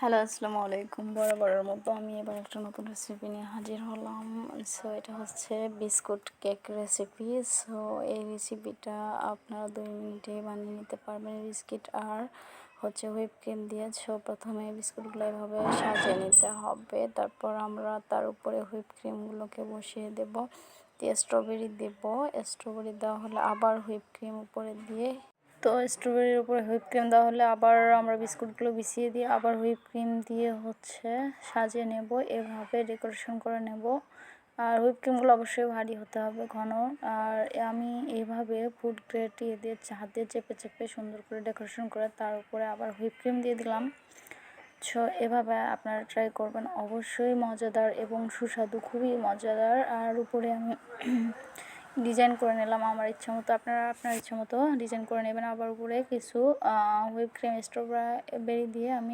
Hello, আসসালামু আলাইকুম। বরাবরের মতো আমি এবার একটা নতুন রেসিপি নিয়ে হাজির হলাম। সো এটা হচ্ছে বিস্কুট কেক রেসিপি। সো এই রেসিপিটা আপনারা 2 মিনিটে বানিয়ে নিতে পারবেন। বিস্কিট আর হচ্ছে হুইপ ক্রিম দিয়ে। সো প্রথমে বিস্কুটগুলো এভাবে সাজিয়ে নিতে হবে, তারপর আমরা তার উপরে হুইপ ক্রিমগুলোকে বসিয়ে দেব, দিয়ে স্ট্রবেরি দেব। স্ট্রবেরি দেওয়া হলে আবার হুইপ ক্রিম উপরে দিয়ে, তো স্ট্রবেরির উপরে হুইপ ক্রিম দেওয়া হলে আবার আমরা বিস্কুটগুলো বিছিয়ে দিয়ে আবার হুইপ ক্রিম দিয়ে হচ্ছে সাজিয়ে নেব, এভাবে ডেকোরেশন করে নেব। আর হুইপ ক্রিমগুলো অবশ্যই ভারী হতে হবে, ঘন। আর আমি এইভাবে ফুড গ্রেড দিয়ে হাতে চেপে চেপে সুন্দর করে ডেকোরেশন করে তার উপরে আবার হুইপ ক্রিম দিয়ে দিলাম। সো এভাবে আপনারা ট্রাই করবেন, অবশ্যই মজাদার এবং সুস্বাদু, খুবই মজাদার। আর উপরে আমি ডিজাইন করে নিলাম আমার ইচ্ছা মতো, আপনারা আপনার ইচ্ছা মতো ডিজাইন করে নেবেন। আবার উপরে কিছু হুইপ ক্রিম স্ট্রবেরি দিয়ে আমি